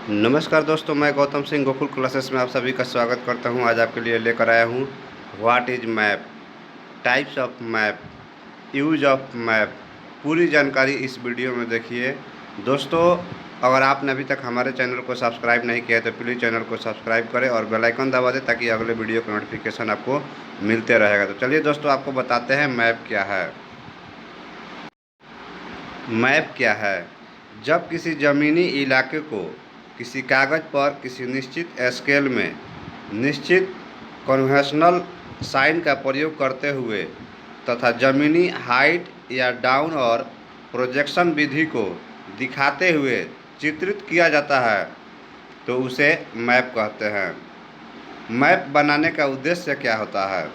नमस्कार दोस्तों, मैं गौतम सिंह गोकुल क्लासेस में आप सभी का स्वागत करता हूं। आज आपके लिए लेकर आया हूं what is map, types of map, use of map. पूरी जानकारी इस वीडियो में देखिए। दोस्तों, अगर आपने अभी तक हमारे चैनल को सब्सक्राइब नहीं किया है तो प्लीज़ चैनल को सब्सक्राइब करें और बेल आइकन दबा दें ताकि अगले वीडियो का नोटिफिकेशन आपको मिलते रहेगा। तो चलिए दोस्तों, आपको बताते हैं मैप क्या है। मैप क्या है? जब किसी ज़मीनी इलाके को किसी कागज़ पर किसी निश्चित स्केल में निश्चित कन्वेंशनल साइन का प्रयोग करते हुए तथा ज़मीनी हाइट या डाउन और प्रोजेक्शन विधि को दिखाते हुए चित्रित किया जाता है तो उसे मैप कहते हैं। मैप बनाने का उद्देश्य क्या होता है?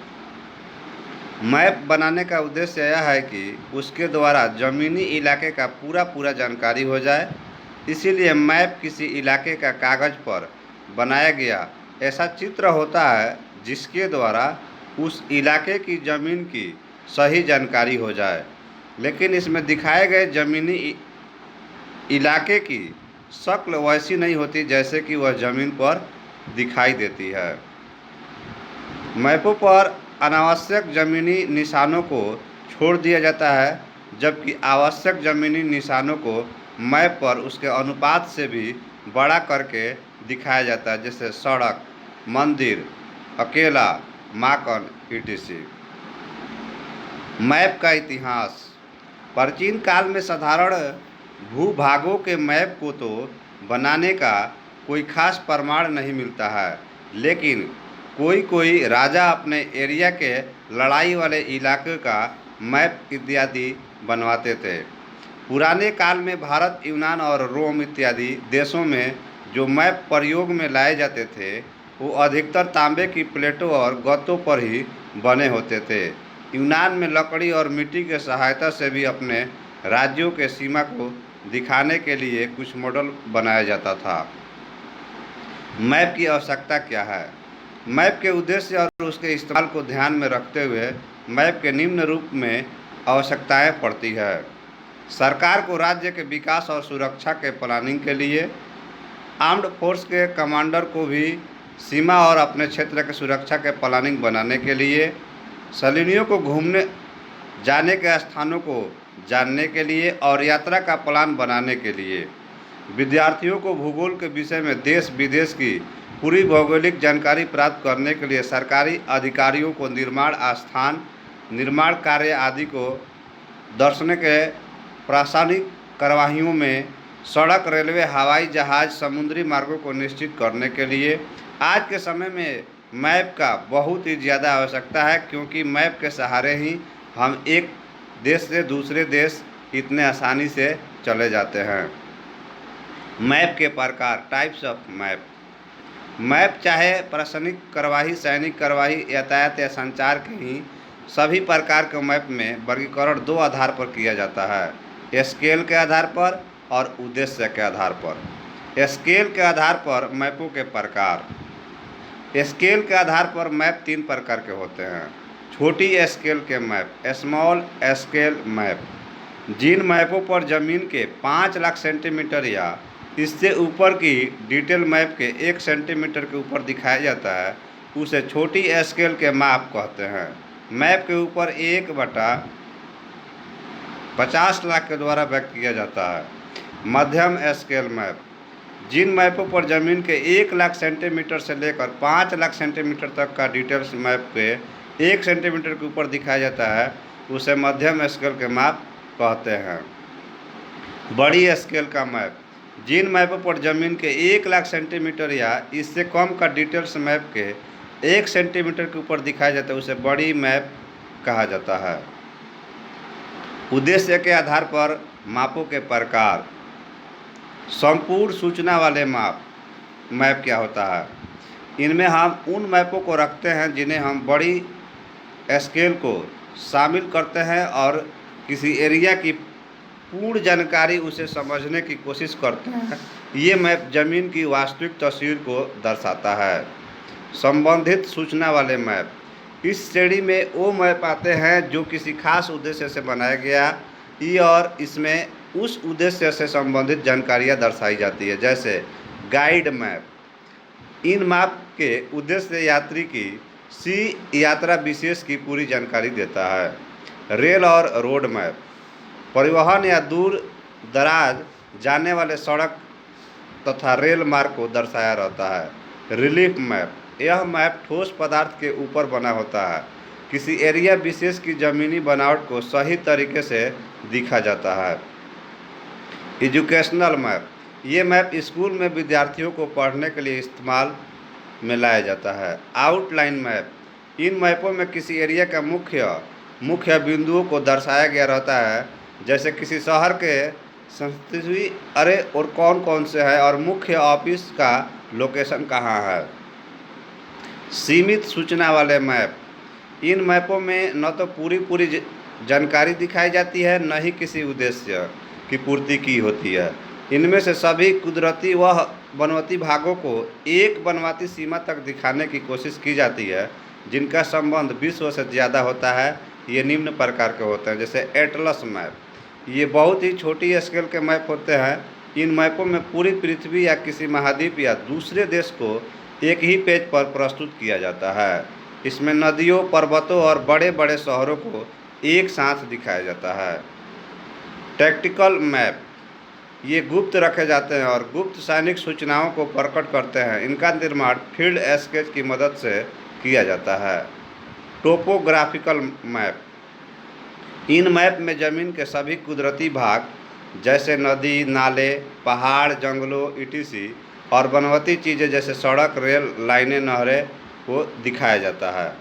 मैप बनाने का उद्देश्य यह है कि उसके द्वारा ज़मीनी इलाके का पूरा जानकारी हो जाए। इसीलिए मैप किसी इलाके का कागज़ पर बनाया गया ऐसा चित्र होता है जिसके द्वारा उस इलाके की ज़मीन की सही जानकारी हो जाए, लेकिन इसमें दिखाए गए ज़मीनी इलाके की शक्ल वैसी नहीं होती जैसे कि वह ज़मीन पर दिखाई देती है। मैपों पर अनावश्यक ज़मीनी निशानों को छोड़ दिया जाता है, जबकि आवश्यक ज़मीनी निशानों को मैप पर उसके अनुपात से भी बड़ा करके दिखाया जाता है, जैसे सड़क, मंदिर, अकेला, माकन etc। मैप का इतिहास। प्राचीन काल में साधारण भूभागों के मैप को तो बनाने का कोई खास प्रमाण नहीं मिलता है, लेकिन कोई राजा अपने एरिया के लड़ाई वाले इलाके का मैप इत्यादि बनवाते थे। पुराने काल में भारत, यूनान और रोम इत्यादि देशों में जो मैप प्रयोग में लाए जाते थे वो अधिकतर तांबे की प्लेटों और गत्तों पर ही बने होते थे। यूनान में लकड़ी और मिट्टी के सहायता से भी अपने राज्यों के सीमा को दिखाने के लिए कुछ मॉडल बनाया जाता था। मैप की आवश्यकता क्या है? मैप के उद्देश्य और उसके इस्तेमाल को ध्यान में रखते हुए मैप के निम्न रूप में आवश्यकताएं पड़ती है। सरकार को राज्य के विकास और सुरक्षा के प्लानिंग के लिए, आर्म्ड फोर्स के कमांडर को भी सीमा और अपने क्षेत्र के सुरक्षा के प्लानिंग बनाने के लिए, सैलानियों को घूमने जाने के स्थानों को जानने के लिए और यात्रा का प्लान बनाने के लिए, विद्यार्थियों को भूगोल के विषय में देश विदेश की पूरी भौगोलिक जानकारी प्राप्त करने के लिए सरकारी अधिकारियों को निर्माण स्थान, निर्माण कार्य आदि को दर्शाने के प्रशासनिक कार्यवाहियों में, सड़क, रेलवे, हवाई जहाज, समुद्री मार्गों को निश्चित करने के लिए आज के समय में मैप का बहुत ही ज़्यादा आवश्यकता है, क्योंकि मैप के सहारे ही हम एक देश से दूसरे देश इतने आसानी से चले जाते हैं। मैप के प्रकार, टाइप्स ऑफ मैप। मैप चाहे प्रशासनिक कार्यवाही, सैनिक कार्यवाही, यातायात या संचार के ही सभी प्रकार के मैप में वर्गीकरण दो आधार पर किया जाता है, स्केल के आधार पर और उद्देश्य के आधार पर। स्केल के आधार पर मैपों के प्रकार। स्केल के आधार पर मैप तीन प्रकार के होते हैं। छोटी स्केल के मैप, स्मॉल स्केल मैप। जिन मैपों पर ज़मीन के 5 लाख सेंटीमीटर या इससे ऊपर की डिटेल मैप के 1 सेंटीमीटर के ऊपर दिखाया जाता है उसे छोटी स्केल के मैप कहते हैं। मैप के ऊपर 1/50 लाख के द्वारा व्यक्त किया जाता है। मध्यम स्केल मैप। जिन मैपों पर ज़मीन के 1 लाख सेंटीमीटर से लेकर 5 लाख सेंटीमीटर तक का डिटेल्स मैप के 1 सेंटीमीटर के ऊपर दिखाया जाता है उसे मध्यम स्केल के मैप कहते हैं। बड़ी स्केल का मैप। जिन मैपों पर ज़मीन के 1 लाख सेंटीमीटर या इससे कम का डिटेल्स मैप के 1 सेंटीमीटर के ऊपर दिखाया जाता है उसे बड़ी मैप कहा जाता है। उद्देश्य के आधार पर मापों के प्रकार। संपूर्ण सूचना वाले मैप क्या होता है? इनमें हम उन मैपों को रखते हैं जिन्हें हम बड़ी स्केल को शामिल करते हैं और किसी एरिया की पूर्ण जानकारी उसे समझने की कोशिश करते हैं। ये मैप ज़मीन की वास्तविक तस्वीर को दर्शाता है। संबंधित सूचना वाले मैप। इस श्रेणी में वो मैप आते हैं जो किसी खास उद्देश्य से बनाया गया और इसमें उस उद्देश्य से संबंधित जानकारियाँ दर्शाई जाती है, जैसे गाइड मैप। इन मैप के उद्देश्य यात्री की सी यात्रा विशेष की पूरी जानकारी देता है। रेल और रोड मैप परिवहन या दूर दराज जाने वाले सड़क तथा रेल मार्ग को दर्शाया रहता है। रिलीफ मैप यह मैप ठोस पदार्थ के ऊपर बना होता है। किसी एरिया विशेष की ज़मीनी बनावट को सही तरीके से दिखा जाता है। एजुकेशनल मैप ये मैप स्कूल में विद्यार्थियों को पढ़ने के लिए इस्तेमाल में लाया जाता है। आउटलाइन मैप इन मैपों में किसी एरिया का मुख्य बिंदुओं को दर्शाया गया रहता है, जैसे किसी शहर के संस्कृति अरे और कौन कौन से है और मुख्य ऑफिस का लोकेशन कहाँ है। सीमित सूचना वाले मैप इन मैपों में न तो पूरी जानकारी दिखाई जाती है, न ही किसी उद्देश्य की पूर्ति की होती है। इनमें से सभी कुदरती व वनवती भागों को एक वनवती सीमा तक दिखाने की कोशिश की जाती है, जिनका संबंध विश्व से ज़्यादा होता है। ये निम्न प्रकार के होते हैं, जैसे एटलस मैप ये बहुत ही छोटी स्केल के मैप होते हैं। इन मैपों में पूरी पृथ्वी या किसी महाद्वीप या दूसरे देश को एक ही पेज पर प्रस्तुत किया जाता है। इसमें नदियों, पर्वतों और बड़े बड़े शहरों को एक साथ दिखाया जाता है। टैक्टिकल मैप ये गुप्त रखे जाते हैं और गुप्त सैनिक सूचनाओं को प्रकट करते हैं। इनका निर्माण फील्ड स्केच की मदद से किया जाता है। टोपोग्राफिकल मैप इन मैप में ज़मीन के सभी कुदरती भाग जैसे नदी, नाले, पहाड़, जंगलों etc. और वनवती चीज़ें जैसे सड़क, रेल लाइनें, नहरें को दिखाया जाता है।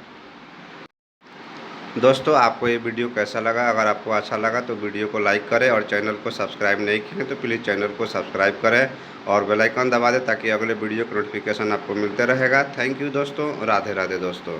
दोस्तों, आपको ये वीडियो कैसा लगा? अगर आपको अच्छा लगा तो वीडियो को लाइक करें और चैनल को सब्सक्राइब नहीं किए तो प्लीज़ चैनल को सब्सक्राइब करें और बेल आइकन दबा दें ताकि अगले वीडियो का नोटिफिकेशन आपको मिलते रहेगा। थैंक यू दोस्तों। राधे राधे दोस्तों।